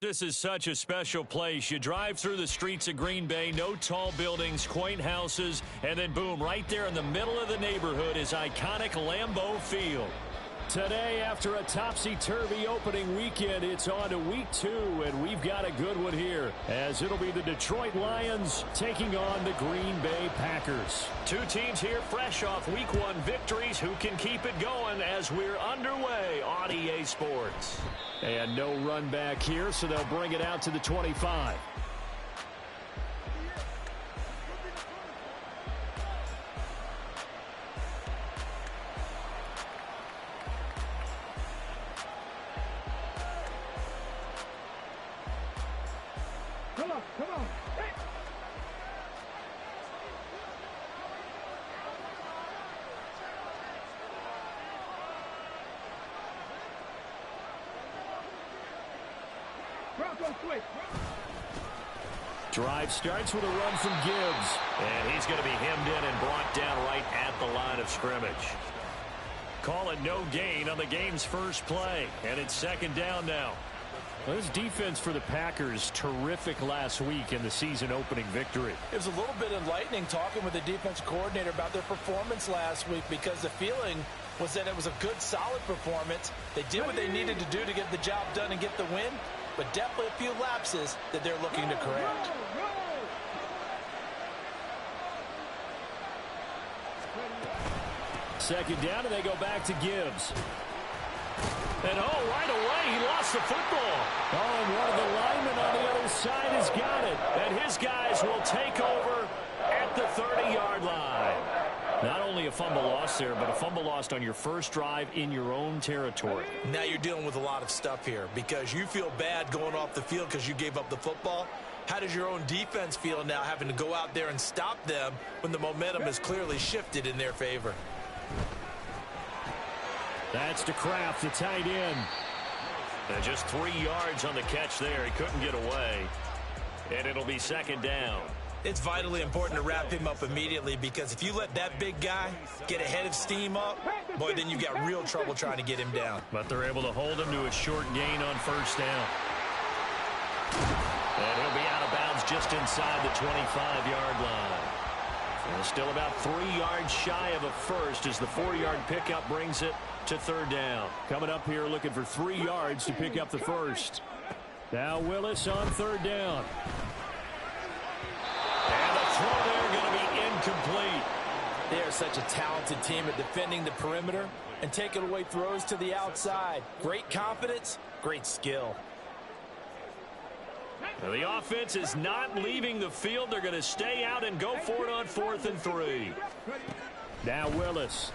This is such a special place. You drive through the streets of Green Bay, no tall buildings, quaint houses, and then boom, right there in the middle of the neighborhood is iconic Lambeau Field. Today, after a topsy-turvy opening weekend, it's on to week 2, and we've got a good one here, as it'll be the Detroit Lions taking on the Green Bay Packers. Two teams here fresh off week 1 victories. Who can keep it going as we're underway on EA Sports? And no run back here, so they'll bring it out to the 25. Come on. Hey. Drive starts with a run from Gibbs. And he's going to be hemmed in and brought down right at the line of scrimmage. Call it no gain on the game's first play. And it's second down now. Well, this defense for the Packers, terrific last week in the season-opening victory. It was a little bit enlightening talking with the defense coordinator about their performance last week, because the feeling was that it was a good, solid performance. They did what they needed to do to get the job done and get the win, but definitely a few lapses that they're looking to correct. Second down, and they go back to Gibbs. And right away, he lost the football. And one of the linemen on the other side has got it. And his guys will take over at the 30-yard line. Not only a fumble loss there, but a fumble lost on your first drive in your own territory. Now you're dealing with a lot of stuff here, because you feel bad going off the field because you gave up the football. How does your own defense feel now, having to go out there and stop them when the momentum is clearly shifted in their favor? That's to Kraft, the tight end. And just 3 yards on the catch there. He couldn't get away. And it'll be second down. It's vitally important to wrap him up immediately, because if you let that big guy get a head of steam up, boy, then you've got real trouble trying to get him down. But they're able to hold him to a short gain on first down. And he'll be out of bounds just inside the 25-yard line. And still about 3 yards shy of a first as the 4-yard pickup brings it to third down. Coming up here looking for 3 yards to pick up the first. Now Willis on third down. And the throw there going to be incomplete. They are such a talented team at defending the perimeter and taking away throws to the outside. Great confidence, great skill. Now the offense is not leaving the field. They're going to stay out and go for it on 4th and 3. Now Willis.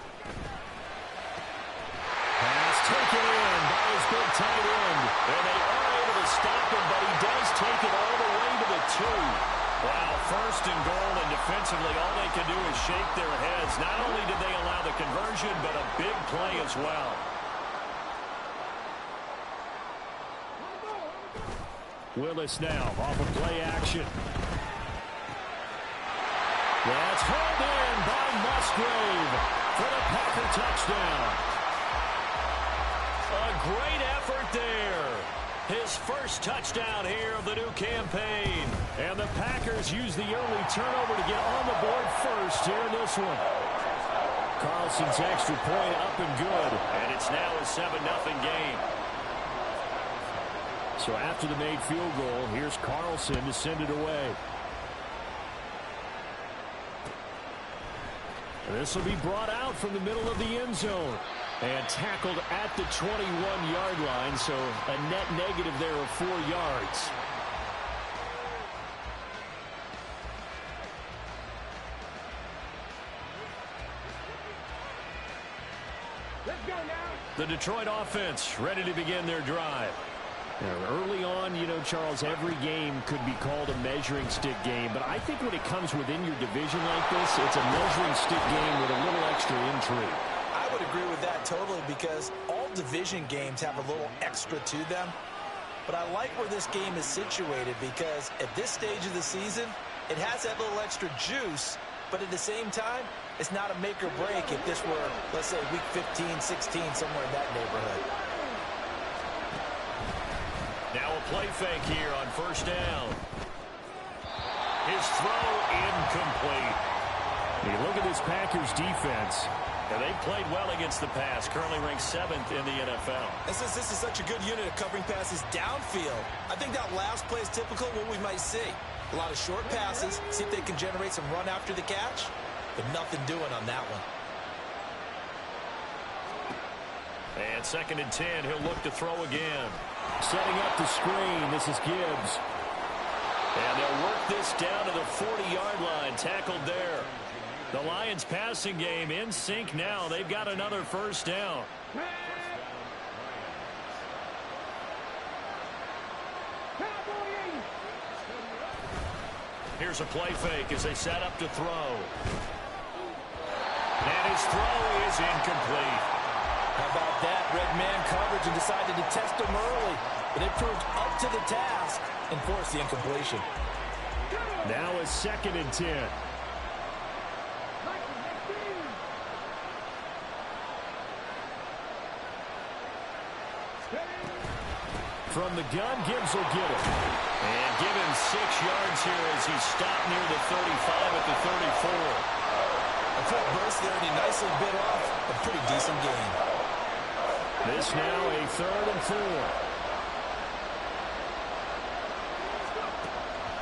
Pass taken in by his big tight end. And they are able to stop him, but he does take it all the way to the 2. Wow, first and goal, and defensively all they can do is shake their heads. Not only did they allow the conversion, but a big play as well. Willis now off of play action. That's hauled in by Musgrave for the Packer touchdown. A great effort there. His first touchdown here of the new campaign. And the Packers use the early turnover to get on the board first here in this one. Carlson's extra point up and good. And it's now a 7-0 game. So after the made field goal, here's Carlson to send it away. This will be brought out from the middle of the end zone and tackled at the 21-yard line, so a net negative there of 4 yards. Let's go now. The Detroit offense ready to begin their drive. Now, early on, Charles, every game could be called a measuring stick game, but I think when it comes within your division like this, it's a measuring stick game with a little extra intrigue. I would agree with that totally, because all division games have a little extra to them. But I like where this game is situated, because at this stage of the season, it has that little extra juice, but at the same time, it's not a make or break if this were, let's say, week 15, 16, somewhere in that neighborhood. Now a play fake here on first down. His throw incomplete. You look at this Packers defense. And they played well against the pass. Currently ranked 7th in the NFL. And since this is such a good unit of covering passes downfield, I think that last play is typical of what we might see. A lot of short passes, see if they can generate some run after the catch, but nothing doing on that one. And 2nd and 10, he'll look to throw again. Setting up the screen, this is Gibbs. And they'll work this down to the 40-yard line, tackled there. The Lions passing game in sync now. They've got another first down. Here's a play fake as they set up to throw. And his throw is incomplete. How about that? Red man coverage and decided to test him early. But it proved up to the task and forced the incompletion. Now a 2nd and 10. From the gun, Gibbs will get it. And give him 6 yards here as he stopped near the 35 at the 34. A quick burst there, and he nicely bit off a pretty decent gain. This now a 3rd and 4.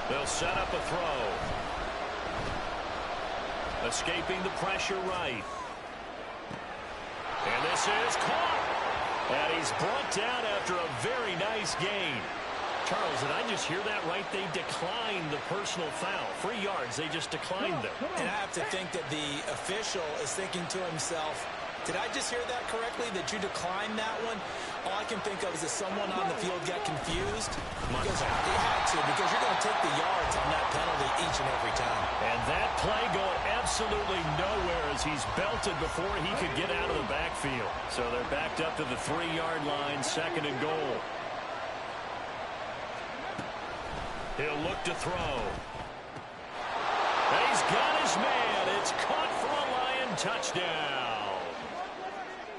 They'll set up a throw. Escaping the pressure right. And this is caught. And he's brought down after a very nice gain. Charles, did I just hear that right? They declined the personal foul. 3 yards, they just declined them. And I have to think that the official is thinking to himself, did I just hear that correctly, that you declined that one? All I can think of is that someone on the field got confused. Because they had to, because you're going to take the yards on that penalty each and every time. And that play going absolutely nowhere as he's belted before he could get out of the backfield. So they're backed up to the 3-yard line, 2nd and goal. He'll look to throw. And he's got his man. It's caught for a Lion touchdown.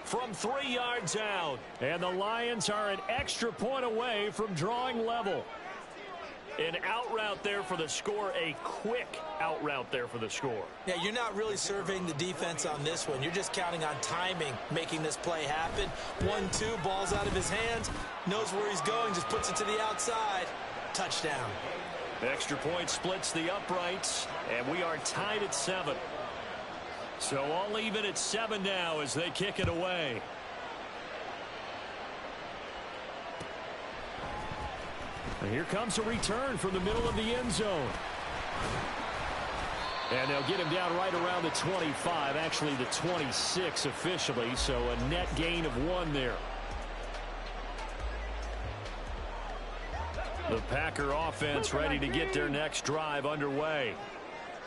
From 3 yards out. And the Lions are an extra point away from drawing level. An out route there for the score. A quick out route there for the score. Yeah, you're not really surveying the defense on this one. You're just counting on timing, making this play happen. 1-2, ball's out of his hands. Knows where he's going, just puts it to the outside. Touchdown. Extra point splits the uprights, and we are tied at 7. So all even at 7 now as they kick it away. And here comes a return from the middle of the end zone. And they'll get him down right around the 25, actually the 26 officially, so a net gain of 1 there. The Packer offense ready to get their next drive underway.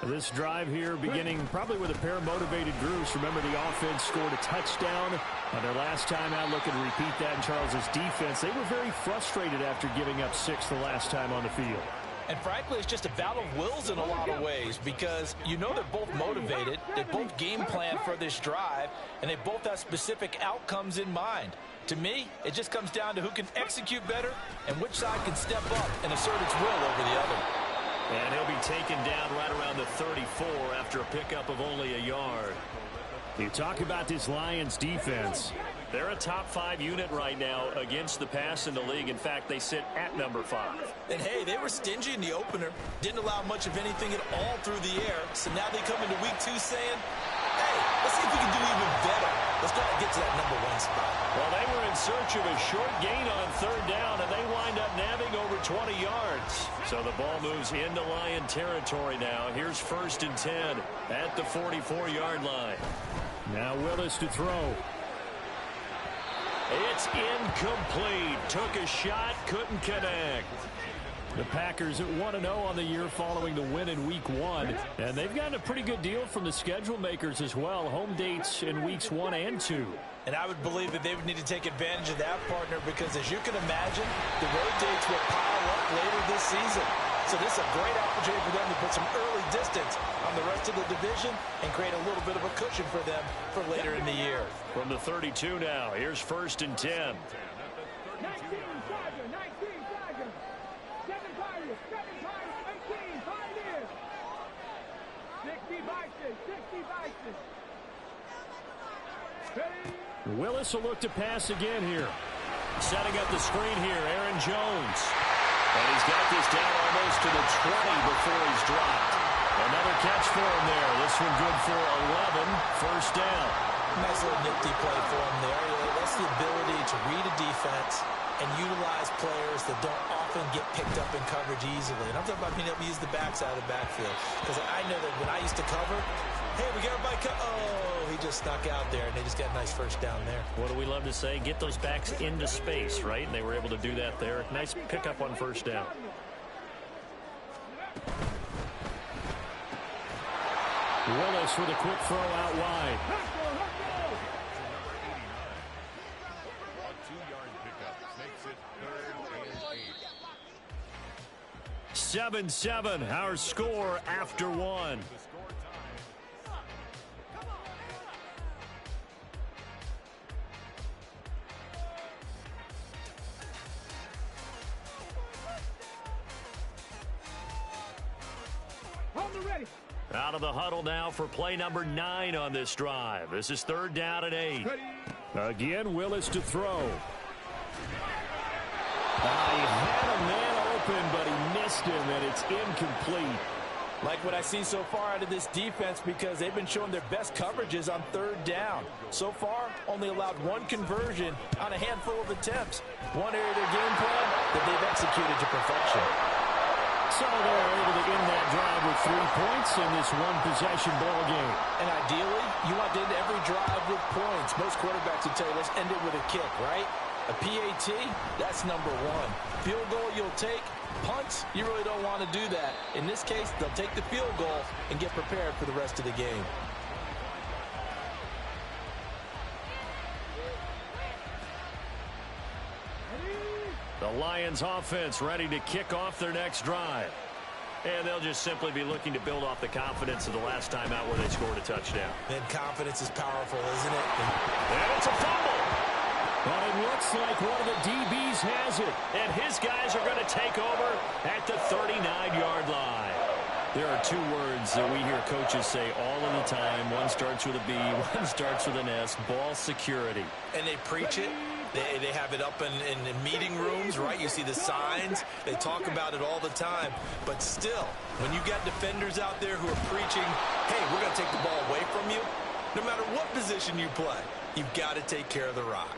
This drive here beginning probably with a pair of motivated groups. Remember, the offense scored a touchdown on their last time out. Looking to repeat that in Charles's defense. They were very frustrated after giving up 6 the last time on the field. And frankly, it's just a battle of wills in a lot of ways because you know they're both motivated, they both game plan for this drive, and they both have specific outcomes in mind. To me, it just comes down to who can execute better and which side can step up and assert its will over the other. And he'll be taken down right around the 34 after a pickup of only a yard. You talk about this Lions defense. They're a top 5 unit right now against the pass in the league. In fact, they sit at number 5. And hey, they were stingy in the opener. Didn't allow much of anything at all through the air. So now they come into week 2 saying, hey, let's see if we can do even better. Let's try to get to that number 1 spot. Well, they were in search of a short gain on 3rd down, and they wind up nabbing over 20 yards. So the ball moves into Lion territory now. Here's 1st and 10 at the 44-yard line. Now Willis to throw. It's incomplete. Took a shot, couldn't connect. The Packers at 1-0 on the year following the win in Week 1. And they've gotten a pretty good deal from the schedule makers as well. Home dates in Weeks 1 and 2. And I would believe that they would need to take advantage of that, partner, because as you can imagine, the road dates will pile up later this season. So this is a great opportunity for them to put some early distance on the rest of the division and create a little bit of a cushion for them for later in the year. From the 32 now, here's 1st and 10. 19, Dodger, 19, Dodger. devices. Willis will look to pass again here. Setting up the screen here, Aaron Jones. And he's got this down almost to the 20 before he's dropped. Another catch for him there. This one good for 11. First down. Nice little nifty play for him there. That's the ability to read a defense and utilize players that don't often get picked up in coverage easily. And I'm talking about being able to use the backs out of the backfield. Because I know that when I used to cover, hey, we got everybody oh, he just snuck out there, and they just got a nice first down there. What do we love to say? Get those backs into space, right? And they were able to do that there. Nice pickup on first down. Willis with a quick throw out wide. 7-7, our score after one. Out of the huddle now for play number 9 on this drive. This is 3rd down and 8. Again, Willis to throw. He had a man open, but he missed him, and it's incomplete. Like what I see so far out of this defense, because they've been showing their best coverages on 3rd down. So far, only allowed 1 conversion on a handful of attempts. One area of their game plan that they've executed to perfection. So they're able to end that drive with 3 points in this one-possession ball game. And ideally, you want to end every drive with points. Most quarterbacks would tell you, let's end it with a kick, right? A PAT, that's number 1. Field goal you'll take. Punts, you really don't want to do that. In this case, they'll take the field goal and get prepared for the rest of the game. The Lions offense ready to kick off their next drive. And they'll just simply be looking to build off the confidence of the last time out where they scored a touchdown. And confidence is powerful, isn't it? And it's a fumble. But it looks like one of the DBs has it. And his guys are going to take over at the 39-yard line. There are 2 words that we hear coaches say all of the time. One starts with a B, one starts with an S. Ball security. And they preach it. They have it up in meeting rooms, right? You see the signs. They talk about it all the time. But still, when you got defenders out there who are preaching, hey, we're going to take the ball away from you, no matter what position you play, you've got to take care of the rock.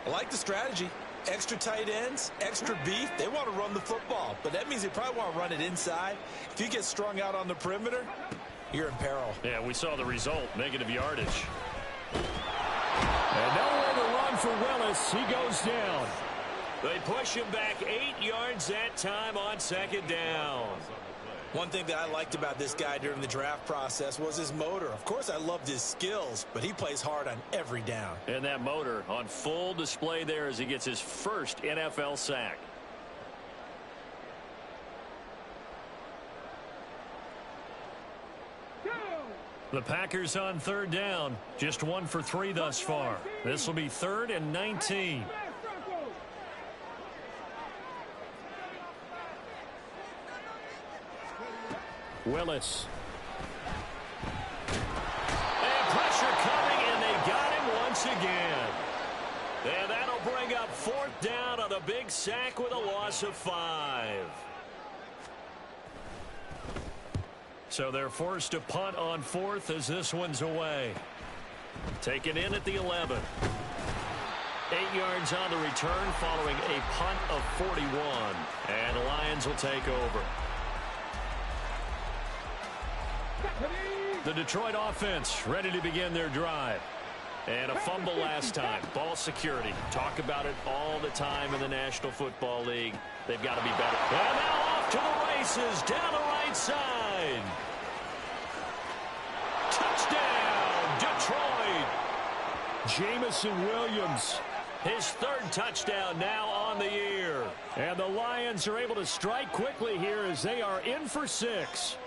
I like the strategy. Extra tight ends, extra beef. They want to run the football, but that means they probably want to run it inside. If you get strung out on the perimeter, you're in peril. Yeah, we saw the result, negative yardage. And nowhere to run for Willis. He goes down. They push him back 8 yards that time on 2nd down. One thing that I liked about this guy during the draft process was his motor. Of course, I loved his skills, but he plays hard on every down. And that motor on full display there as he gets his first NFL sack. The Packers on 3rd down. Just 1 for 3 thus far. This will be 3rd and 19. Willis. And pressure coming, and they got him once again. And that'll bring up 4th down on a big sack with a loss of 5. So they're forced to punt on 4th as this one's away. Taken in at the 11. 8 yards on the return following a punt of 41. And the Lions will take over. The Detroit offense ready to begin their drive. And a fumble last time. Ball security. Talk about it all the time in the National Football League. They've got to be better. And now off to the races down the right side. Touchdown, Detroit. Jamison Williams. His 3rd touchdown now on the year. And the Lions are able to strike quickly here as they are in for 6.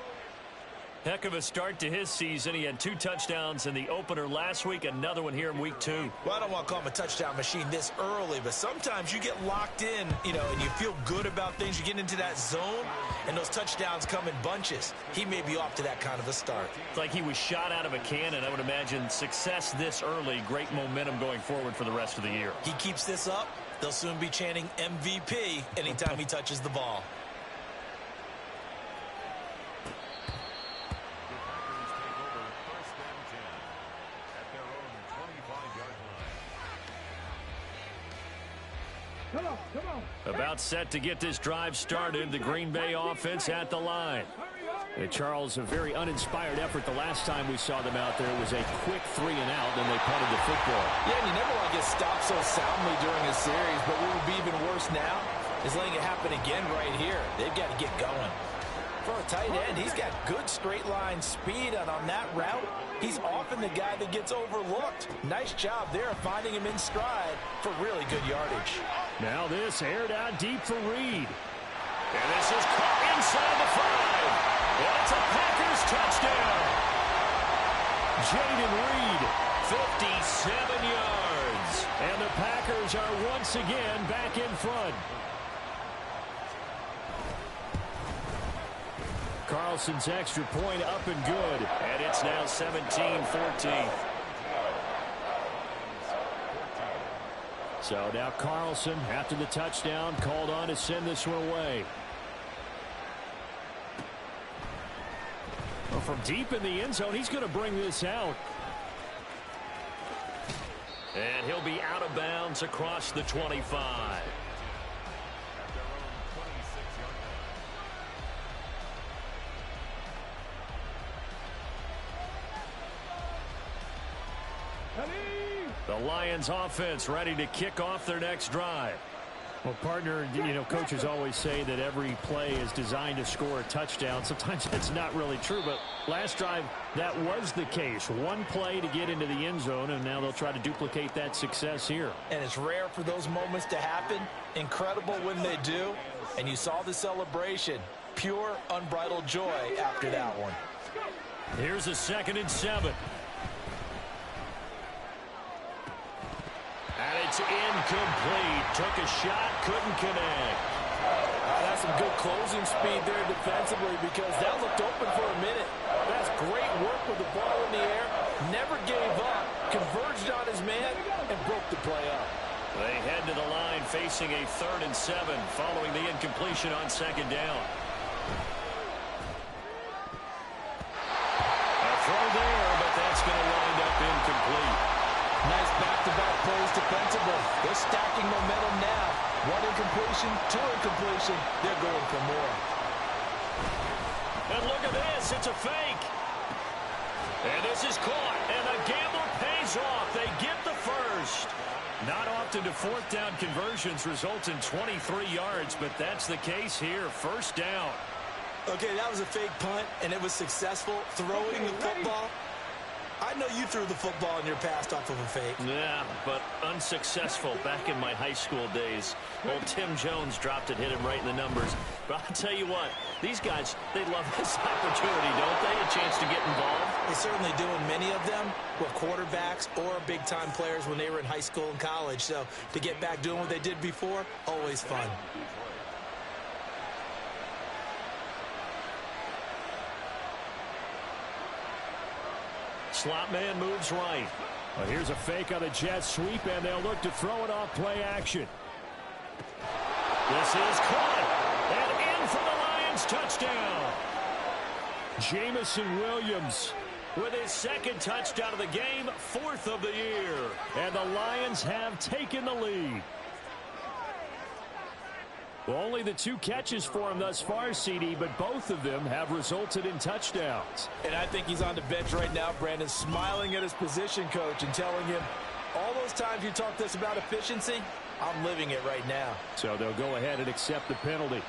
Heck of a start to his season. He had 2 touchdowns in the opener last week, another one here in week 2. Well, I don't want to call him a touchdown machine this early, but sometimes you get locked in, and you feel good about things. You get into that zone, and those touchdowns come in bunches. He may be off to that kind of a start. It's like he was shot out of a cannon. I would imagine success this early, great momentum going forward for the rest of the year. He keeps this up, they'll soon be chanting MVP anytime he touches the ball. Come on. About set to get this drive started. The Green Bay offense at the line. And Charles, a very uninspired effort the last time we saw them out there. It was a quick 3 and out, then they punted the football. Yeah, and you never want to get stopped so soundly during a series, but what would be even worse now is letting it happen again right here. They've got to get going. For a tight end, he's got good straight line speed, and on that route, he's often the guy that gets overlooked. Nice job there of finding him in stride for really good yardage. Now this aired out deep for Reed. And this is caught inside the 5. And it's a Packers touchdown. Jayden Reed, 57 yards. and the Packers are once again back in front. Carlson's extra point up and good. And it's now 17-14. So now Carlson, after the touchdown, called on to send this one away. Well, from deep in the end zone, he's going to bring this out. And he'll be out of bounds across the 25. The Lions offense ready to kick off their next drive. Well, partner, coaches always say that every play is designed to score a touchdown. Sometimes that's not really true, but last drive, that was the case. One play to get into the end zone, and now they'll try to duplicate that success here. And it's rare for those moments to happen. Incredible when they do. And you saw the celebration. Pure, unbridled joy after that one. Here's a 2nd and 7. And it's incomplete. Took a shot, couldn't connect. That's some good closing speed there defensively because that looked open for a minute. That's great work with the ball in the air. Never gave up, converged on his man, and broke the play up. They head to the line facing a 3rd and 7 following the incompletion on 2nd down. A throw there, but that's going to wind up incomplete. Nice back-to-back plays defensively. They're stacking momentum now. 1 incompletion, 2 incompletion. They're going for more. And look at this. It's a fake. And this is caught. And the gamble pays off. They get the first. Not often do 4th down conversions result in 23 yards, but that's the case here. 1st down. Okay, that was a fake punt, and it was successful. Throwing the football. I know you threw the football in your past off of a fake. Yeah, but unsuccessful back in my high school days. Old Tim Jones dropped it, hit him right in the numbers. But I'll tell you what, these guys, they love this opportunity, don't they? A chance to get involved. They certainly do, and many of them were quarterbacks or big-time players when they were in high school and college. So to get back doing what they did before, always fun. Slot man moves right. Well, here's a fake on a jet sweep, and they'll look to throw it off play action. This is caught. And in for the Lions touchdown. Jameson Williams With his 2nd touchdown of the game, 4th of the year. And the Lions have taken the lead. Well, only the 2 catches for him thus far, CD, but both of them have resulted in touchdowns. And I think he's on the bench right now, Brandon, smiling at his position coach and telling him, all those times you talked to us about efficiency, I'm living it right now. So they'll go ahead and accept the penalty.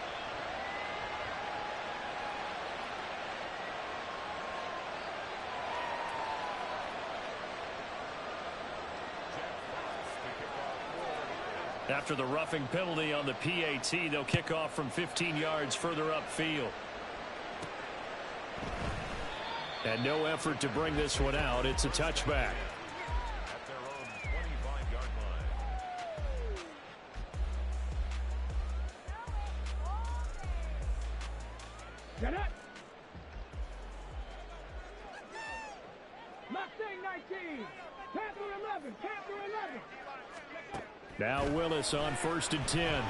After the roughing penalty on the PAT, they'll kick off from 15 yards further upfield. And no effort to bring this one out. It's a touchback. At their own 25-yard line. Get up. Mustang 19. Panther 11. Panther 11. Now Willis on 1st and 10.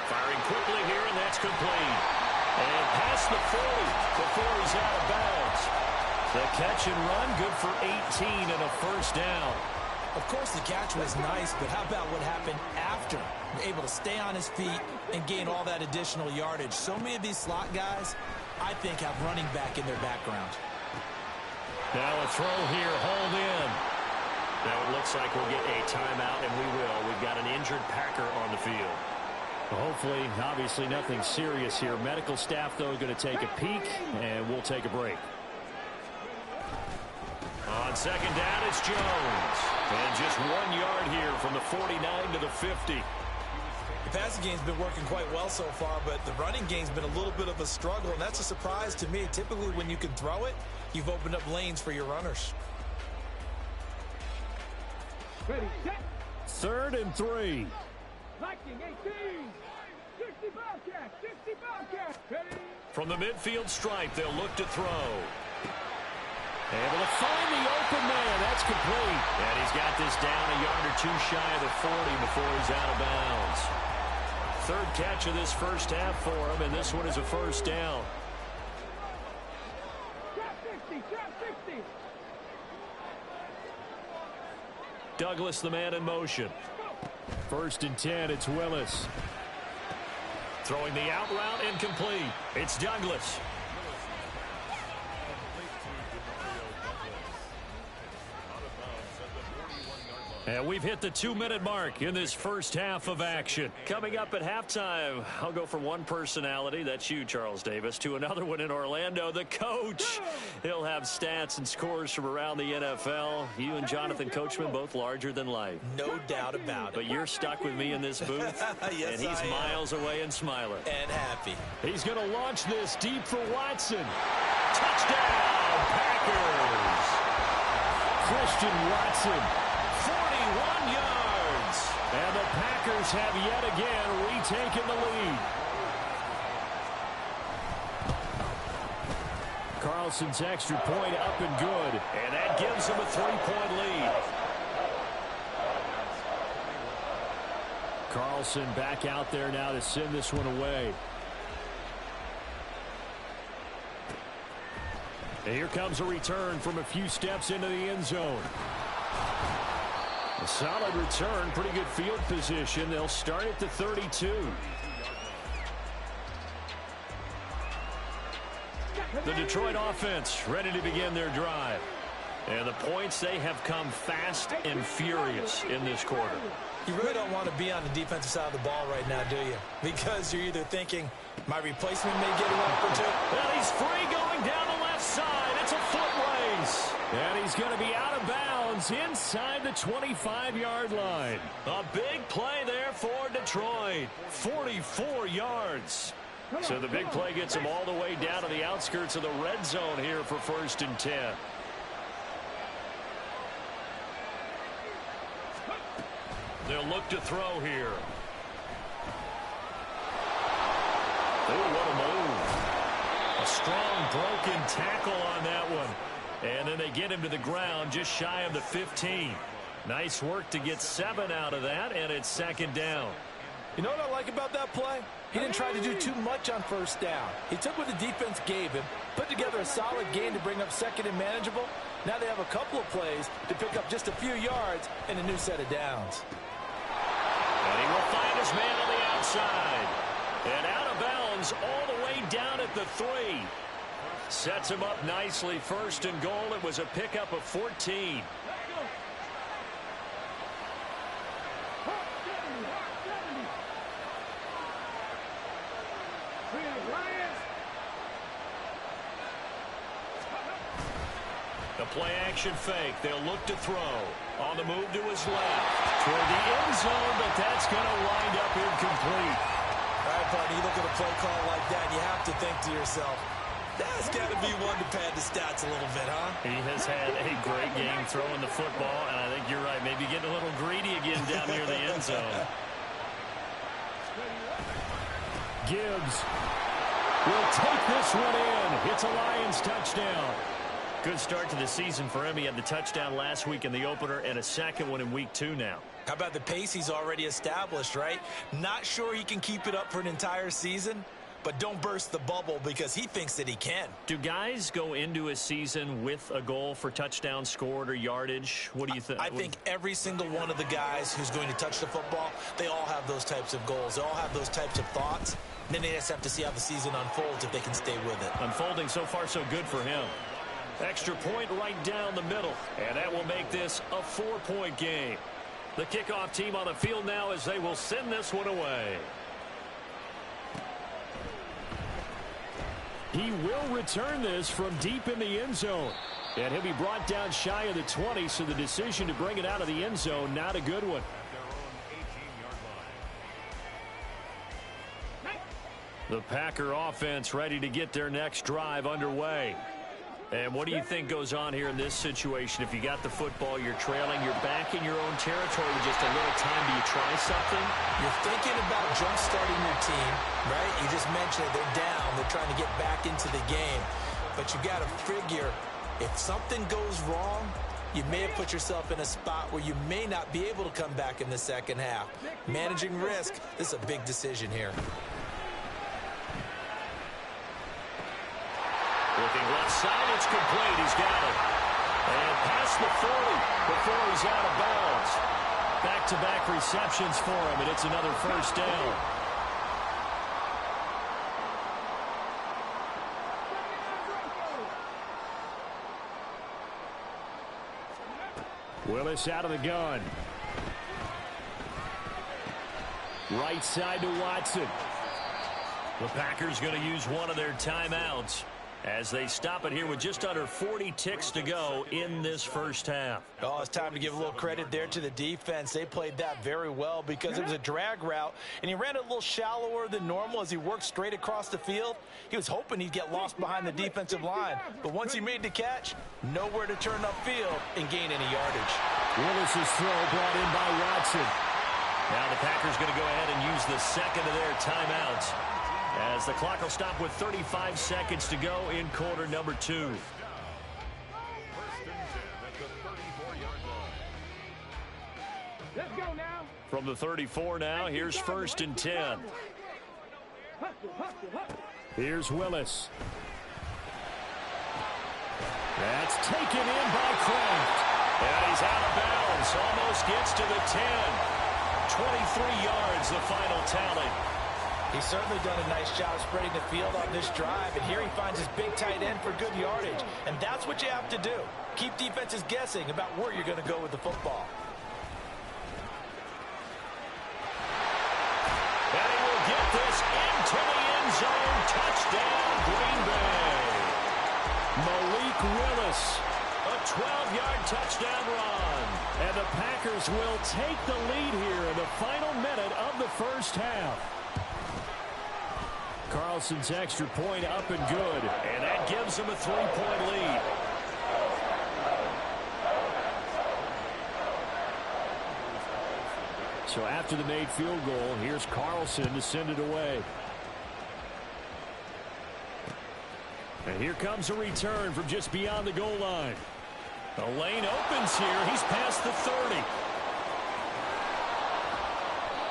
Firing quickly here, and that's complete. And past the 40 before he's out of bounds. The catch and run, good for 18 and a first down. Of course, the catch was nice, but how about what happened after? Able to stay on his feet and gain all that additional yardage. So many of these slot guys, I think, have running back in their background. Now a throw here, hauled in. Now it looks like we'll get a timeout, and we will. We've got an injured Packer on the field. Hopefully, obviously nothing serious here. Medical staff, though, going to take a peek, and we'll take a break. On second down, it's Jones. And just 1 yard here from the 49 to the 50. The passing game's been working quite well so far, but the running game's been a little bit of a struggle, and that's a surprise to me. Typically, when you can throw it, you've opened up lanes for your runners. Ready, set. 3rd and 3. Lightning 18. 60 Bobcats. 60 Bobcats. Ready. From the midfield stripe, they'll look to throw. Able to find the open man. That's complete. And he's got this down a yard or two shy of the 40 before he's out of bounds. 3rd catch of this first half for him, and this one is a first down. Trap 60. Trap 60. Douglas, the man in motion. 1st and 10, it's Willis. Throwing the out route, incomplete. It's Douglas. And we've hit the 2-minute mark in this first half of action. Coming up at halftime, I'll go from one personality, that's you, Charles Davis, to another one in Orlando, the coach. He'll have stats and scores from around the NFL. You and Jonathan Coachman, both larger than life. No doubt about it. But you're stuck with me in this booth, Yes, and he's I am. miles away and smiling. And happy. He's going to launch this deep for Watson. Touchdown, Packers! Christian Watson. 41 yards. And the Packers have yet again retaken the lead. Carlson's extra point up and good. And that gives them a 3-point lead. Carlson back out there now to send this one away. And here comes a return from a few steps into the end zone. A solid return, pretty good field position. They'll start at the 32. The Detroit offense ready to begin their drive. And the points, they have come fast and furious in this quarter. You really don't want to be on the defensive side of the ball right now, do you? Because you're either thinking, my replacement may get it up or two. Well, he's free going down the left side. It's a foot race. And he's going to be out of bounds inside the 25-yard line. A big play there for Detroit. 44 yards. So the big play gets him all the way down to the outskirts of the red zone here for 1st and 10. They'll look to throw here. Oh, what a move. A strong broken tackle on that one. And then they get him to the ground just shy of the 15. Nice work to get 7 out of that, and it's 2nd down. You know what I like about that play? He didn't try to do too much on 1st down. He took what the defense gave him, put together a solid game to bring up 2nd and manageable. Now they have a couple of plays to pick up just a few yards and a new set of downs. And he will find his man on the outside. And out of bounds all the way down at the 3. Sets him up nicely. 1st and goal. It was a pickup of 14. The play-action fake. They'll look to throw. On the move to his left. Toward the end zone, but that's going to wind up incomplete. All right, buddy, you look at a play call like that, you have to think to yourself, That's got to be one to pad the stats a little bit, huh? He has had a great game throwing the football, and I think you're right. Maybe getting a little greedy again down near the end zone. Gibbs will take this one in. It's a Lions touchdown. Good start to the season for him. He had the touchdown last week in the opener and a second one in week 2 now. How about the pace he's already established, right? Not sure he can keep it up for an entire season, but don't burst the bubble because he thinks that he can. Do guys go into a season with a goal for touchdowns scored or yardage? What do you think? I think every single one of the guys who's going to touch the football, they all have those types of goals. They all have those types of thoughts. Then they just have to see how the season unfolds if they can stay with it. Unfolding so far so good for him. Extra point right down the middle, and that will make this a 4-point game. The kickoff team on the field now as they will send this one away. He will return this from deep in the end zone. And he'll be brought down shy of the 20, so the decision to bring it out of the end zone, not a good one. The Packer offense ready to get their next drive underway. And what do you think goes on here in this situation? If you got the football, you're trailing, you're back in your own territory with just a little time. Do you try something? You're thinking about jump-starting your team, right? You just mentioned it. They're down. They're trying to get back into the game. But you got to figure, if something goes wrong, you may have put yourself in a spot where you may not be able to come back in the second half. Managing risk, this is a big decision here. Looking left side, it's complete. He's got it. And past the 40 before he's out of bounds. Back-to-back receptions for him, and it's another first down. Willis out of the gun. Right side to Watson. The Packers going to use one of their timeouts as they stop it here with just under 40 ticks to go in this first half. Oh, it's time to give a little credit there to the defense. They played that very well because it was a drag route, and he ran it a little shallower than normal as he worked straight across the field. He was hoping he'd get lost behind the defensive line, but once he made the catch, nowhere to turn upfield and gain any yardage. Willis's throw brought in by Watson. Now the Packers going to go ahead and use the second of their timeouts, as the clock will stop with 35 seconds to go in quarter number 2. Let's go now. From the 34 now, here's 1st and 10. Here's Willis. That's taken in by Kraft. And he's out of bounds. Almost gets to the 10. 23 yards, the final tally. He's certainly done a nice job spreading the field on this drive, and here he finds his big tight end for good yardage. And that's what you have to do. Keep defenses guessing about where you're going to go with the football. And he will get this into the end zone. Touchdown, Green Bay. Malik Willis, a 12-yard touchdown run. And the Packers will take the lead here in the final minute of the first half. Carlson's extra point up and good, and that gives him a 3-point lead. So after the made field goal, here's Carlson to send it away. And here comes a return from just beyond the goal line. The lane opens here. He's past the 30.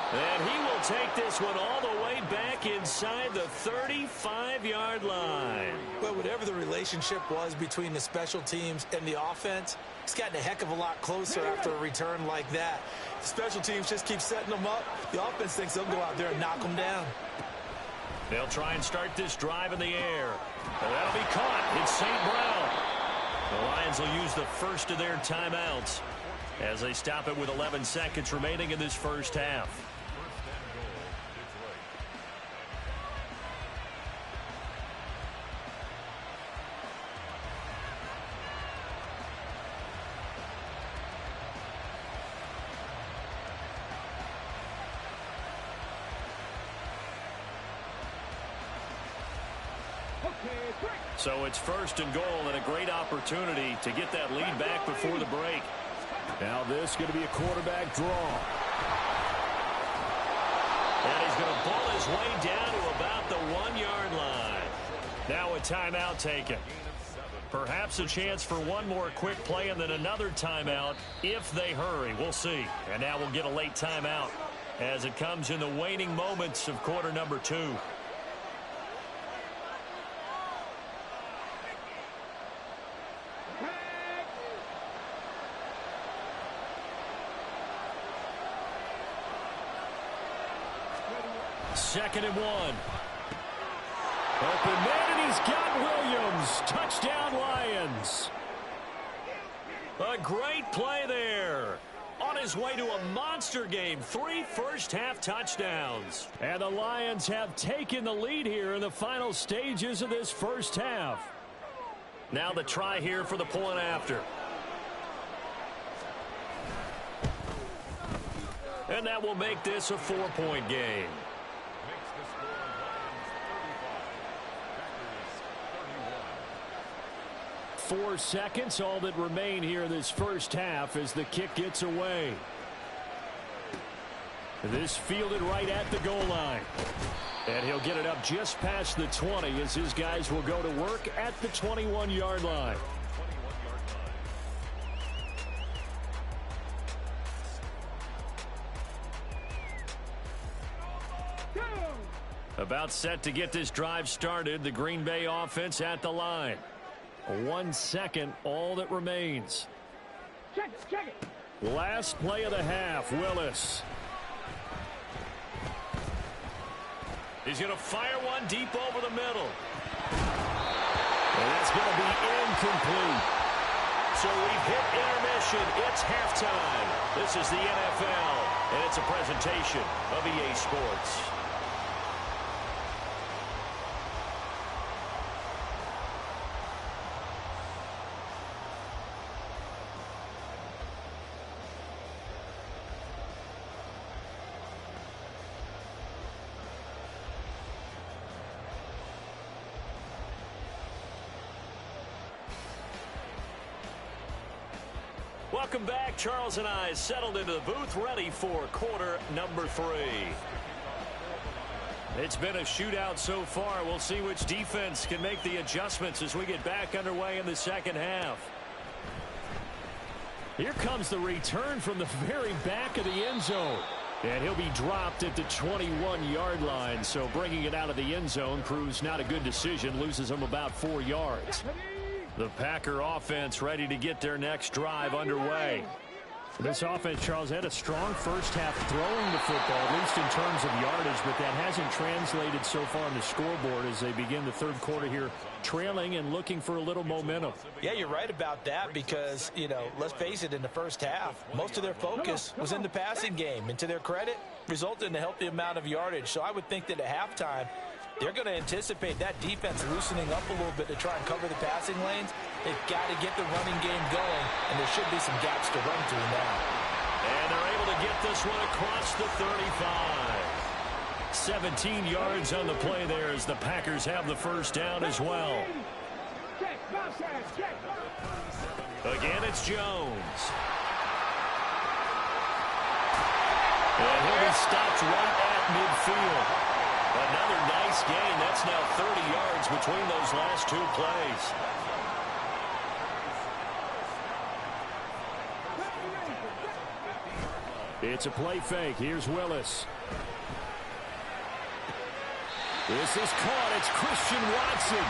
And he will take this one all the way back inside the 35-yard line. Well, whatever the relationship was between the special teams and the offense, it's gotten a heck of a lot closer after a return like that. The special teams just keep setting them up. The offense thinks they'll go out there and knock them down. They'll try and start this drive in the air. And that'll be caught. It's St. Brown. The Lions will use the first of their timeouts as they stop it with 11 seconds remaining in this first half. Okay, So it's first and goal and a great opportunity to get that lead back before the break. Now this is going to be a quarterback draw. And he's going to pull his way down to about the 1-yard line. Now a timeout taken. Perhaps a chance for one more quick play and then another timeout if they hurry. We'll see. And now we'll get a late timeout as it comes in the waning moments of quarter number 2. Second and 1. Open man, and he's got Williams. Touchdown, Lions. A great play there. On his way to a monster game. 3 first-half touchdowns. And the Lions have taken the lead here in the final stages of this first half. Now the try here for the point after. And that will make this a 4-point game. 4 seconds, all that remain here in this first half as the kick gets away. This fielded right at the goal line. And he'll get it up just past the 20 as his guys will go to work at the 21-yard line. About set to get this drive started. The Green Bay offense at the line. 1 second, all that remains. Check it. Last play of the half, Willis. He's going to fire one deep over the middle. And that's going to be incomplete. So we've hit intermission. It's halftime. This is the NFL, and it's a presentation of EA Sports. Welcome back. Charles and I settled into the booth, ready for quarter number 3. It's been a shootout so far. We'll see which defense can make the adjustments as we get back underway in the second half. Here comes the return from the very back of the end zone. And he'll be dropped at the 21-yard line. So bringing it out of the end zone proves not a good decision. Loses him about 4 yards. The Packer offense ready to get their next drive underway. This offense, Charles, had a strong first half throwing the football, at least in terms of yardage, but that hasn't translated so far on the scoreboard as they begin the third quarter here, trailing and looking for a little momentum. Yeah, you're right about that because, let's face it, in the first half, most of their focus was in the passing game. And to their credit, resulted in a healthy amount of yardage. So I would think that at halftime, they're going to anticipate that defense loosening up a little bit to try and cover the passing lanes. They've got to get the running game going, and there should be some gaps to run through now. And they're able to get this one across the 35. 17 yards on the play there as the Packers have the first down as well. Again, it's Jones. And he'll be stopped right at midfield. Another nice gain. That's now 30 yards between those last 2 plays. It's a play fake. Here's Willis. This is caught. It's Christian Watson.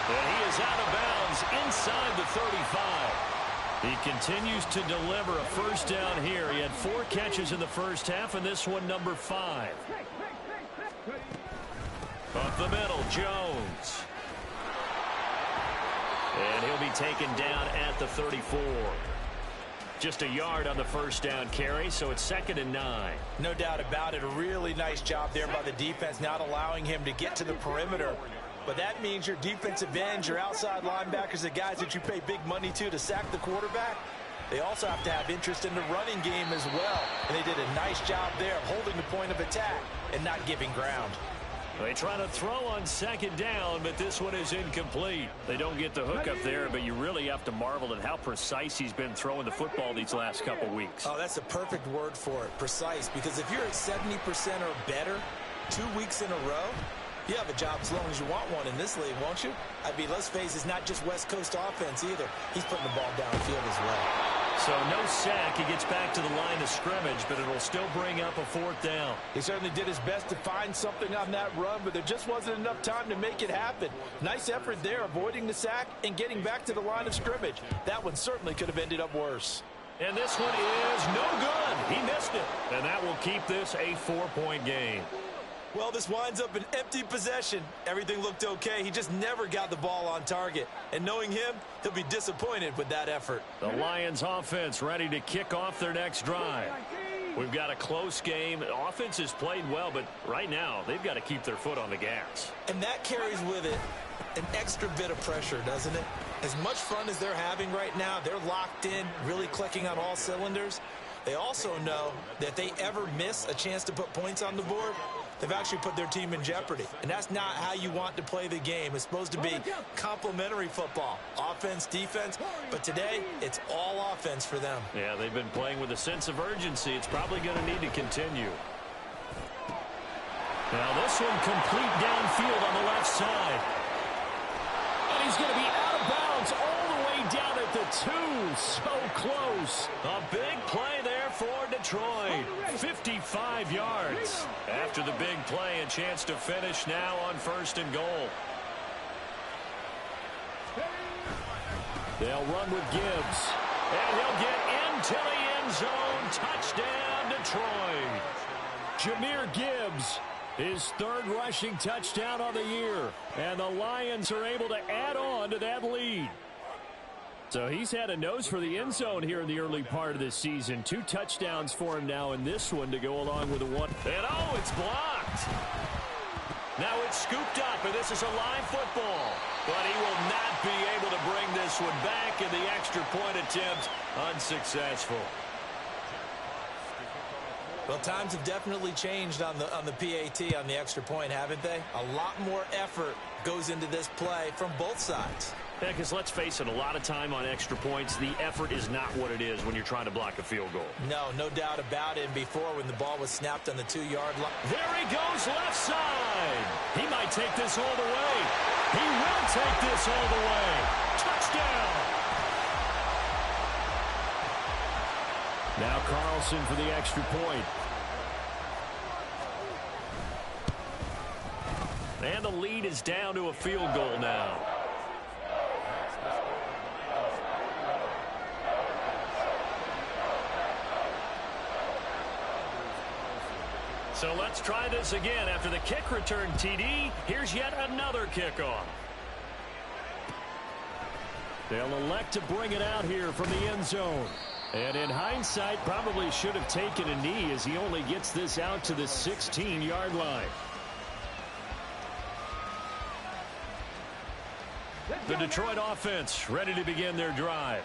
And he is out of bounds inside the 35. He continues to deliver a first down here. He had 4 catches in the first half, and this one number 5. Up the middle, Jones. And he'll be taken down at the 34. Just a yard on the first down carry, so it's 2nd and 9. No doubt about it. A really nice job there by the defense, not allowing him to get to the perimeter. But that means your defensive ends, your outside linebackers, the guys that you pay big money to sack the quarterback, they also have to have interest in the running game as well. And they did a nice job there of holding the point of attack and not giving ground. They try to throw on second down, but this one is incomplete. They don't get the hook up there, but you really have to marvel at how precise he's been throwing the football these last couple weeks. Oh, that's a perfect word for it, precise, because if you're at 70% or better 2 weeks in a row, you have a job as long as you want one in this league, won't you? I mean, let's face it, it's not just West Coast offense either. He's putting the ball downfield as well. So no sack. He gets back to the line of scrimmage, but it'll still bring up a fourth down. He certainly did his best to find something on that run, but there just wasn't enough time to make it happen. Nice effort there, avoiding the sack and getting back to the line of scrimmage. That one certainly could have ended up worse. And this one is no good. He missed it. And that will keep this a 4-point game. Well, this winds up an empty possession. Everything looked okay. He just never got the ball on target. And knowing him, he'll be disappointed with that effort. The Lions offense ready to kick off their next drive. We've got a close game. The offense has played well, but right now they've got to keep their foot on the gas. And that carries with it an extra bit of pressure, doesn't it? As much fun as they're having right now, they're locked in, really clicking on all cylinders. They also know that if they ever miss a chance to put points on the board, they've actually put their team in jeopardy. And that's not how you want to play the game. It's supposed to be complementary football, offense, defense. But today, it's all offense for them. Yeah, they've been playing with a sense of urgency. It's probably going to need to continue. Now this one complete downfield on the left side. And he's going to be out of bounds all the way down at the 2. So close. A big play there for Detroit. 55 yards. After the big play, a chance to finish now on 1st and goal. They'll run with Gibbs. And he'll get into the end zone. Touchdown, Detroit. Jahmyr Gibbs, his 3rd rushing touchdown of the year. And the Lions are able to add on to that lead. So he's had a nose for the end zone here in the early part of this season. 2 touchdowns for him now in this one to go along with the 1. And oh, it's blocked. Now it's scooped up, and this is a live football. But he will not be able to bring this one back, and the extra point attempt unsuccessful. Well, times have definitely changed on the PAT, on the extra point, haven't they? A lot more effort goes into this play from both sides. Yeah, because let's face it, a lot of time on extra points, the effort is not what it is when you're trying to block a field goal. No doubt about it. And before, when the ball was snapped on the 2-yard line. There he goes, left side. He might take this all the way. He will take this all the way. Touchdown. Now Carlson for the extra point. And the lead is down to a field goal now. So let's try this again. After the kick return TD, here's yet another kickoff. They'll elect to bring it out here from the end zone. And in hindsight, probably should have taken a knee as he only gets this out to the 16-yard line. The Detroit offense ready to begin their drive.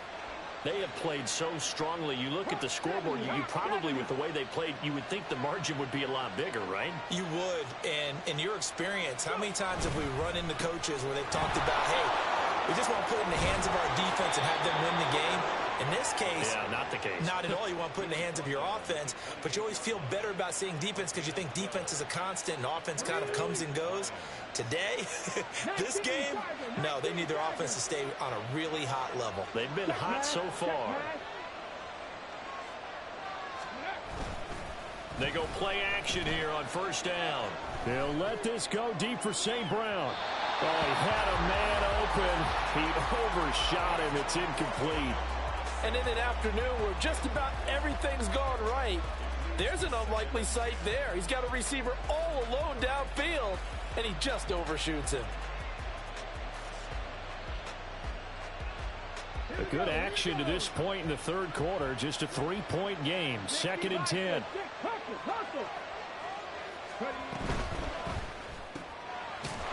They have played so strongly. You look at the scoreboard, you probably, with the way they played, you would think the margin would be a lot bigger, right? You would. And in your experience, how many times have we run into coaches where they've talked about, hey, we just want to put it in the hands of our defense and have them win the game? In this case, yeah, not the case. Not at all. You want to put it in the hands of your offense, but you always feel better about saying defense because you think defense is a constant and offense kind of comes and goes. Today, this game, no, they need their offense to stay on a really hot level. They've been hot so far. They go play action here on 1st down. They'll let this go deep for St. Brown. Oh, he had a man open. He overshot him. It's incomplete. And in an afternoon where just about everything's gone right, there's an unlikely sight there. He's got a receiver all alone downfield, and he just overshoots him. A good action to this point in the 3rd quarter. Just a 3-point game. 2nd and 10.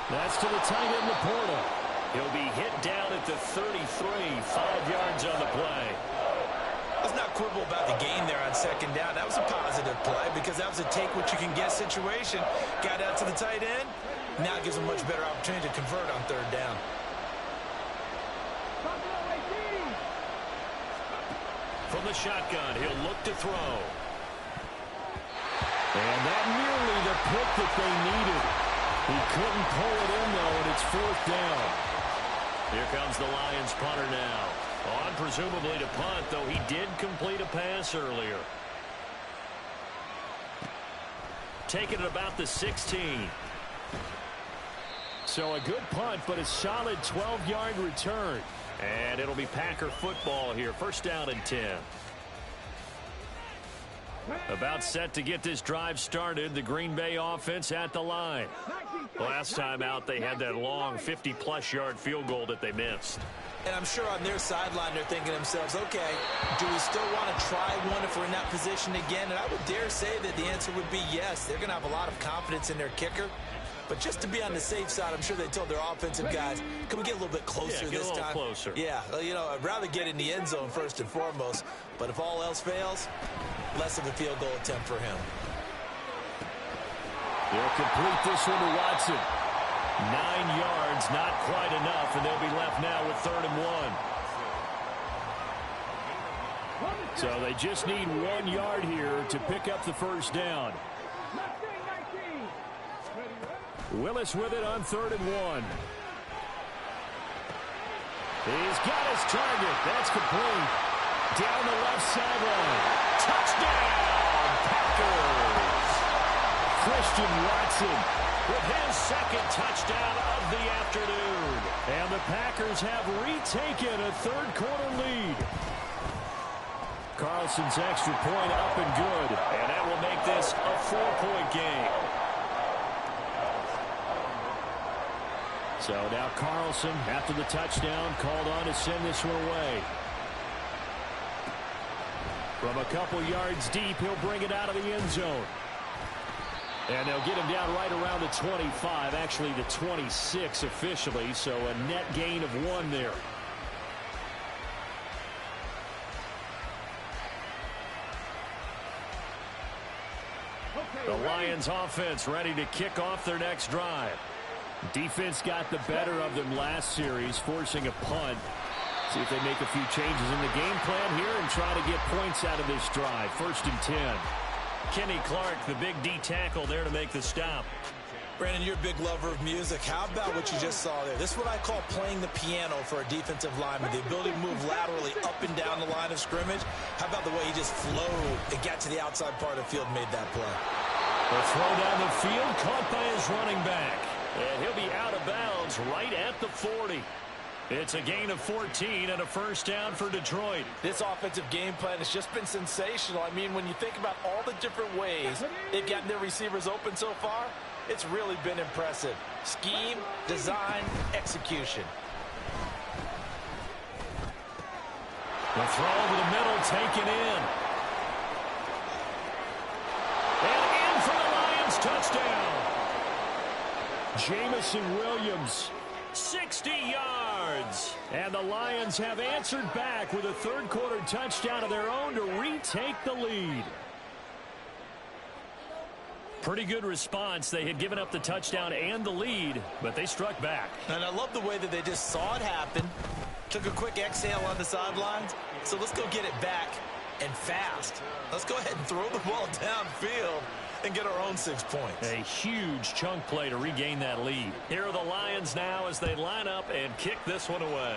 That's to the tight end, Laporta. He'll be hit down at the 33, 5 yards on the play. Let's not quibble about the gain there on second down. That was a positive play because that was a take-what-you-can-get situation. Got out to the tight end. Now it gives him a much better opportunity to convert on third down. From the shotgun, he'll look to throw. And that nearly the pick that they needed. He couldn't pull it in, though, and it's fourth down. Here comes the Lions punter now. On presumably to punt, though he did complete a pass earlier. Taking it about the 16. So a good punt, but a solid 12-yard return. And it'll be Packer football here. First down and 10. About set to get this drive started. The Green Bay offense at the line. Last time out, they had that long 50-plus yard field goal that they missed. And I'm sure on their sideline they're thinking to themselves, okay, do we still want to try one if we're in that position again? And I would dare say that the answer would be yes. They're going to have a lot of confidence in their kicker. But just to be on the safe side, I'm sure they told their offensive guys, can we get a little bit closer this time? Closer. Yeah, you know, I'd rather get in the end zone first and foremost. But if all else fails, less of a field goal attempt for him. They'll complete this one to Watson. 9 yards, not quite enough, and they'll be left now with 3rd and 1. So they just need 1 yard here to pick up the first down. Willis with it on 3rd and 1. He's got his target. That's complete. Down the left sideline. Touchdown, Packers. Christian Watson with his second touchdown of the afternoon. And the Packers have retaken a third-quarter lead. Carlson's extra point up and good. And that will make this a 4-point game. So now Carlson, after the touchdown, called on to send this one away. From a couple yards deep, he'll bring it out of the end zone. And they'll get him down right around the 25, actually the 26 officially, so a net gain of 1 there. The Lions offense ready to kick off their next drive. Defense got the better of them last series, forcing a punt. See if they make a few changes in the game plan here and try to get points out of this drive. 1st and 10. Kenny Clark, the big D tackle there to make the stop. Brandon, you're a big lover of music. How about what you just saw there? This is what I call playing the piano for a defensive lineman. The ability to move laterally up and down the line of scrimmage. How about the way he just flowed and got to the outside part of the field and made that play? The throw down the field, caught by his running back. And he'll be out of bounds right at the 40. It's a gain of 14 and a first down for Detroit. This offensive game plan has just been sensational. I mean, when you think about all the different ways they've gotten their receivers open so far, it's really been impressive. Scheme, design, execution. The throw over the middle, taken in. And in for the Lions, touchdown. Jamison Williams, 60 yards. And the Lions have answered back with a third-quarter touchdown of their own to retake the lead. Pretty good response. They had given up the touchdown and the lead, but they struck back. And I love the way that they just saw it happen, took a quick exhale on the sidelines. So let's go get it back and fast. Let's go ahead and throw the ball downfield and get our own 6 points. A huge chunk play to regain that lead. Here are the Lions now as they line up and kick this one away.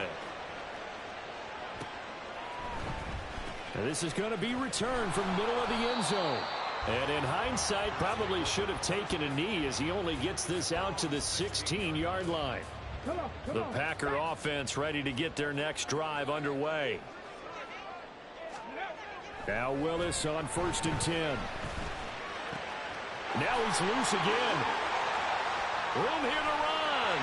Now this is going to be returned from middle of the end zone. And in hindsight, probably should have taken a knee as he only gets this out to the 16-yard line. The Packer offense ready to get their next drive underway. Now Willis on 1st and 10. Now he's loose again. Room here to run.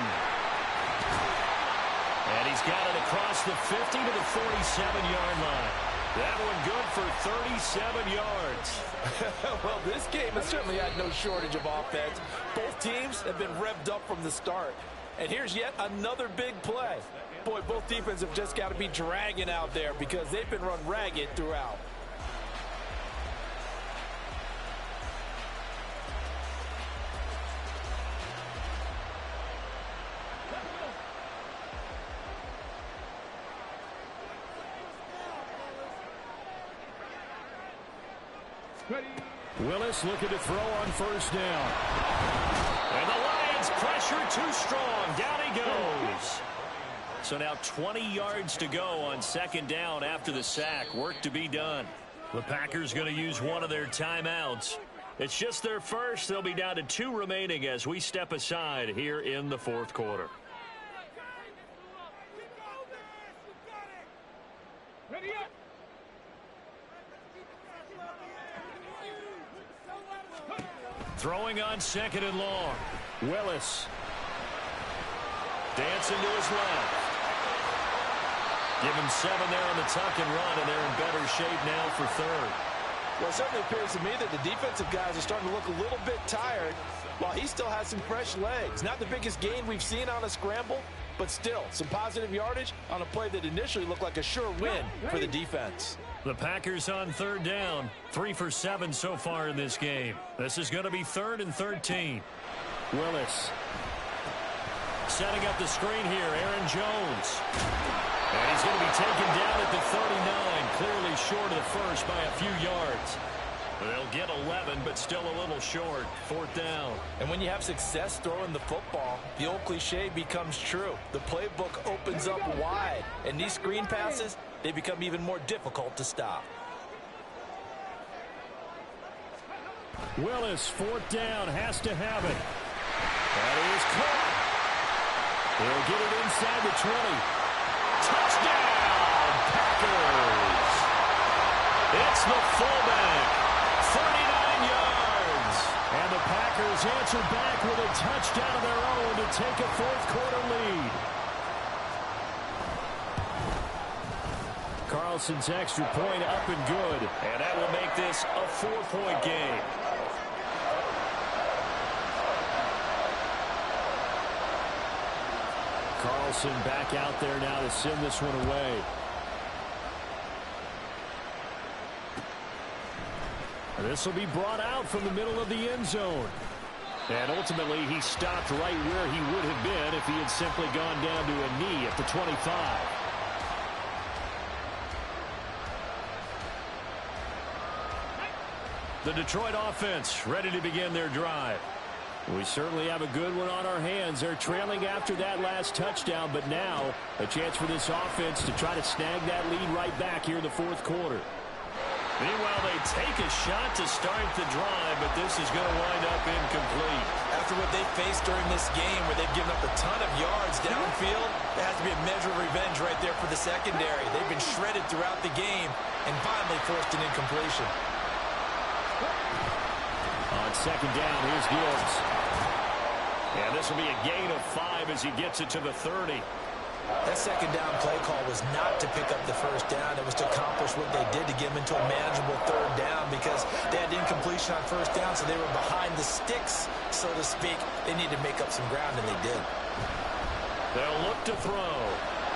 And he's got it across the 50 to the 47-yard line. That one good for 37 yards. Well, this game has certainly had no shortage of offense. Both teams have been revved up from the start. And here's yet another big play. Boy, both defenses have just got to be dragging out there because they've been run ragged throughout. Willis looking to throw on first down. And the Lions pressure too strong. Down he goes. So now 20 yards to go on second down after the sack. Work to be done. The Packers going to use one of their timeouts. It's just their first. They'll be down to 2 remaining as we step aside here in the fourth quarter. Ready up. Throwing on second and long. Willis. Dancing to his left. Give him 7 there on the tuck and run, and they're in better shape now for third. Well, it certainly appears to me that the defensive guys are starting to look a little bit tired while he still has some fresh legs. Not the biggest gain we've seen on a scramble, but still some positive yardage on a play that initially looked like a sure win for the defense. The Packers on third down. 3 for 7 so far in this game. This is going to be 3rd and 13. Willis. Setting up the screen here, Aaron Jones. And he's going to be taken down at the 39, clearly short of the first by a few yards. They'll get 11, but still a little short. 4th down. And when you have success throwing the football, the old cliche becomes true. The playbook opens up wide, and these screen passes, they become even more difficult to stop. Willis, 4th down, has to have it. That is caught. They'll get it inside the 20. Touchdown, Packers! It's the fullback, 39 yards. And the Packers answer back with a touchdown of their own to take a fourth quarter lead. Carlson's extra point up and good. And that will make this a 4-point game. Carlson back out there now to send this one away. This will be brought out from the middle of the end zone. And ultimately, he stopped right where he would have been if he had simply gone down to a knee at the 25. The Detroit offense ready to begin their drive. We certainly have a good one on our hands. They're trailing after that last touchdown, but now a chance for this offense to try to snag that lead right back here in the fourth quarter. Meanwhile, they take a shot to start the drive, but this is going to wind up incomplete. After what they faced during this game where they've given up a ton of yards downfield, there has to be a measure of revenge right there for the secondary. They've been shredded throughout the game and finally forced an incompletion. On second down, here's Gibbs. And this will be a gain of 5 as he gets it to the 30. That second down play call was not to pick up the first down. It was to accomplish what they did to get them into a manageable third down because they had incompletion on first down, so they were behind the sticks, so to speak. They needed to make up some ground, and they did. They'll look to throw.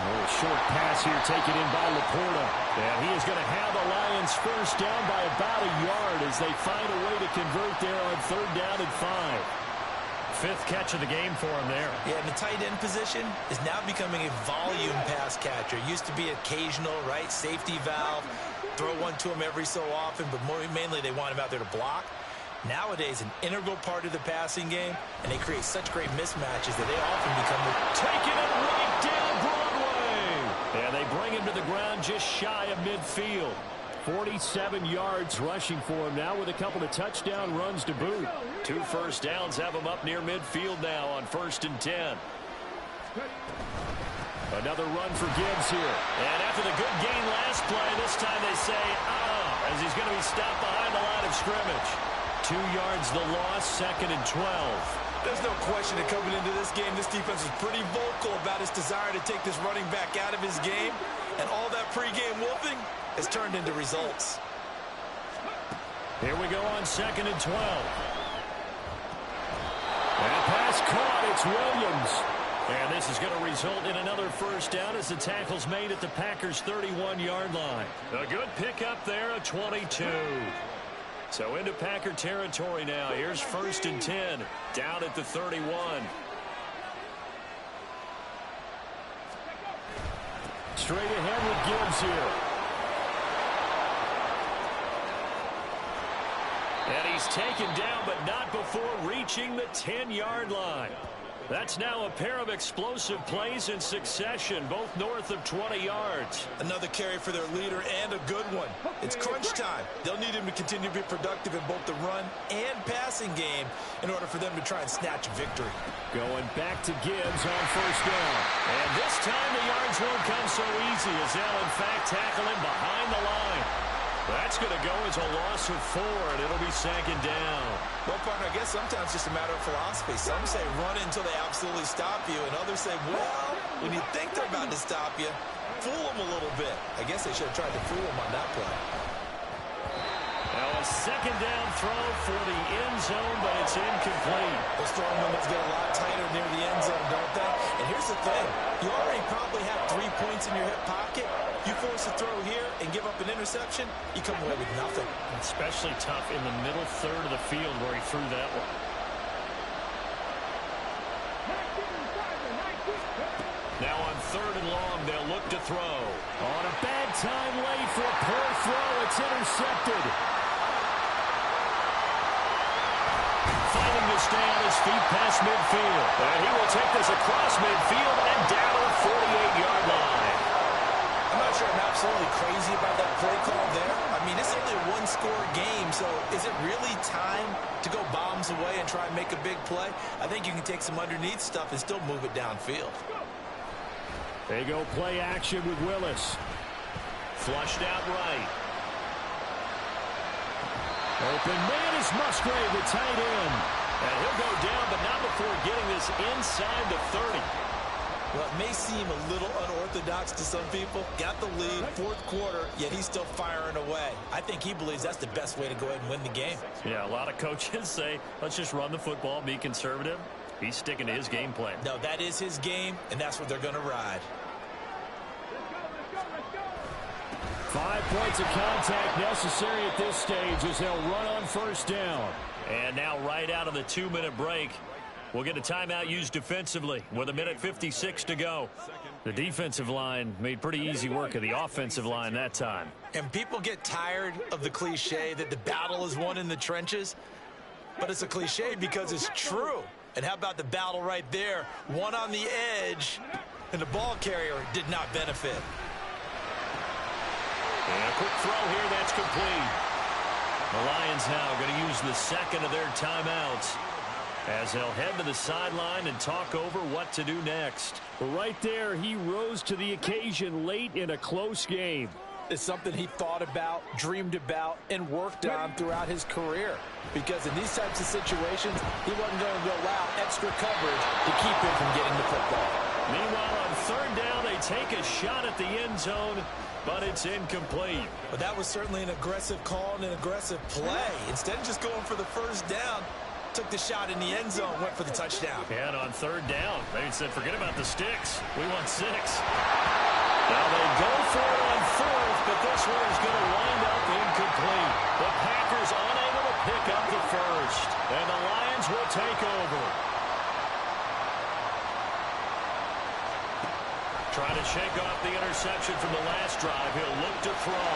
A short pass here taken in by Laporta. And he is going to have the Lions first down by about a yard as they find a way to convert there on third down and 5. 5th catch of the game for him there. Yeah, and the tight end position is now becoming a volume pass catcher. It used to be occasional, right? Safety valve, throw one to him every so often, but mainly they want him out there to block. Nowadays, an integral part of the passing game, and they create such great mismatches that they often become taking it right down Broadway. And they bring him to the ground just shy of midfield. 47 yards rushing for him now with a couple of touchdown runs to boot. 2 first downs have him up near midfield now on 1st and 10. Another run for Gibbs here. And after the good gain last play, this time they say, as he's going to be stopped behind the line of scrimmage. 2 yards the loss, 2nd and 12. There's no question that coming into this game, this defense is pretty vocal about its desire to take this running back out of his game. And all that pregame wolfing has turned into results. Here we go on 2nd and 12. And a pass caught. It's Williams. And this is going to result in another first down as the tackle's made at the Packers' 31-yard line. A good pickup there, a 22. So into Packer territory now. Here's 1st and 10, down at the 31. Straight ahead with Gibbs here. And he's taken down, but not before reaching the 10-yard line. That's now a pair of explosive plays in succession, both north of 20 yards. Another carry for their leader and a good one. It's crunch time. They'll need him to continue to be productive in both the run and passing game in order for them to try and snatch a victory. Going back to Gibbs on 1st down. And this time the yards won't come so easy as they'll, in fact, tackle him behind the line. That's going to go as a loss of 4, and it'll be 2nd down. Well, partner, I guess sometimes it's just a matter of philosophy. Some say run until they absolutely stop you, and others say, well, when you think they're about to stop you, fool them a little bit. I guess they should have tried to fool them on that play. Now a 2nd down throw for the end zone, but it's incomplete. Those throwing windows get a lot tighter near the end zone, don't they? And here's the thing. You already probably have 3 points in your hip pocket. You force a throw here and give up an interception, you come away with nothing. Especially tough in the middle third of the field where he threw that one. Now on 3rd and long, they'll look to throw. On a bad time late for a poor throw. It's intercepted. Fighting to stay on his feet past midfield. And he will take this across midfield and down to the 48-yard line. I'm not sure I'm absolutely crazy about that play call there. I mean, it's only a 1-score game, so is it really time to go bombs away and try and make a big play? I think you can take some underneath stuff and still move it downfield. They go play action with Willis. Flushed out right. Open man is Musgrave, the tight end. And he'll go down, but not before getting this inside the 30. Well, it may seem a little unorthodox to some people. Got the lead, 4th quarter, yet he's still firing away. I think he believes that's the best way to go ahead and win the game. Yeah, a lot of coaches say, let's just run the football, be conservative. He's sticking to his game plan. No, that is his game, and that's what they're going to ride. 5 points of contact necessary at this stage as they'll run on 1st down. And now right out of the 2-minute break, we'll get a timeout used defensively with 1:56 to go. The defensive line made pretty easy work of the offensive line that time. And people get tired of the cliche that the battle is won in the trenches, but it's a cliche because it's true. And how about the battle right there? One on the edge, and the ball carrier did not benefit. And a quick throw here, that's complete. The Lions now going to use the 2nd of their timeouts as they'll head to the sideline and talk over what to do next. Well, right there, he rose to the occasion late in a close game. It's something he thought about, dreamed about, and worked on throughout his career. Because in these types of situations, he wasn't going to allow extra coverage to keep him from getting the football. Meanwhile, on 3rd down, they take a shot at the end zone, but it's incomplete. But that was certainly an aggressive call and an aggressive play. Instead of just going for the 1st down, took the shot in the end zone, went for the touchdown. And on 3rd down, they said, forget about the sticks. We want 6. Now they go for it on 4th, but this one is going to wind up incomplete. The Packers unable to pick up the 1st, and the Lions will take over. Trying to shake off the interception from the last drive. He'll look to throw.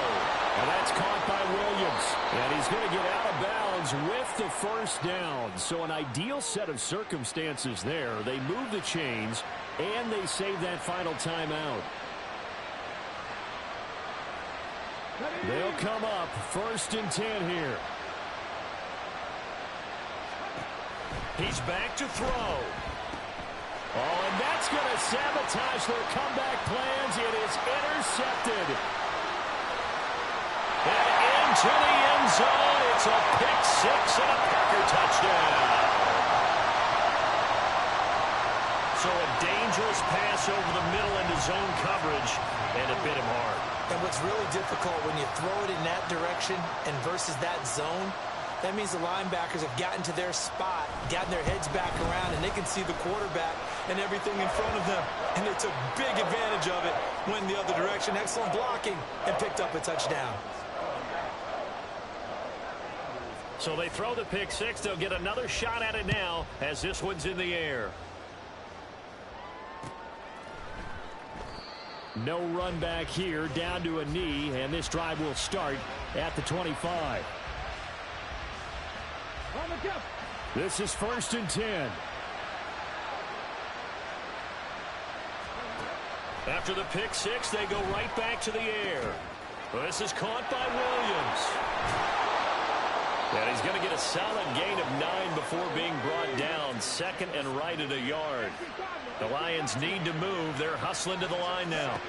And that's caught by Williams. And he's going to get out of bounds with the 1st down. So an ideal set of circumstances there. They move the chains, and they save that final timeout. They'll come up 1st and 10 here. He's back to throw. Oh, and that's going to sabotage their comeback plans. It is intercepted. And into the end zone. It's a pick 6 and a Packer touchdown. So a dangerous pass over the middle into zone coverage, and it bit him hard. And what's really difficult when you throw it in that direction and versus that zone, That means the linebackers have gotten to their spot, gotten their heads back around, and they can see the quarterback and everything in front of them. And they took big advantage of it, went the other direction, excellent blocking, and picked up a touchdown. So they throw the pick six. They'll get another shot at it now as this one's in the air. No run back here, down to a knee, and this drive will start at the 25. This is 1st and 10. After the pick six, they go right back to the air. This is caught by Williams. And he's going to get a solid gain of 9 before being brought down. 2nd and right at a yard. The Lions need to move. They're hustling to the line now.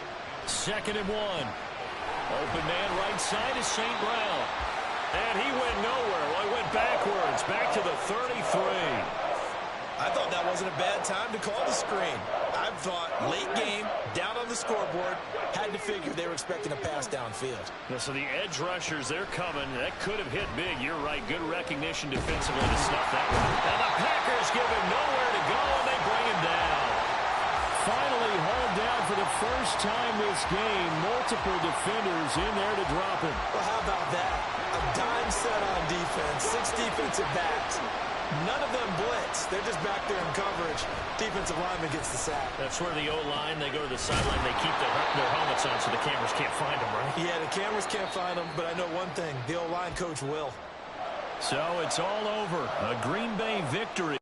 2nd and 1. Open man right side is St. Brown. And he went nowhere. Well, he went backwards, back to the 33. I thought that wasn't a bad time to call the screen. I thought late game, down on the scoreboard, had to figure they were expecting a pass downfield. Yeah, so the edge rushers, they're coming. That could have hit big. You're right. Good recognition defensively to snuff that one. And the Packers give him nowhere to go, and they bring him down. Finally hauled down for the first time this game. Multiple defenders in there to drop him. Well, how about that? A dime set on defense, 6 defensive backs. None of them blitz. They're just back there in coverage. Defensive lineman gets the sack. That's where the O-line, they go to the sideline, they keep their helmets on so the cameras can't find them, right? Yeah, the cameras can't find them, but I know one thing. The O-line coach will. So it's all over. A Green Bay victory.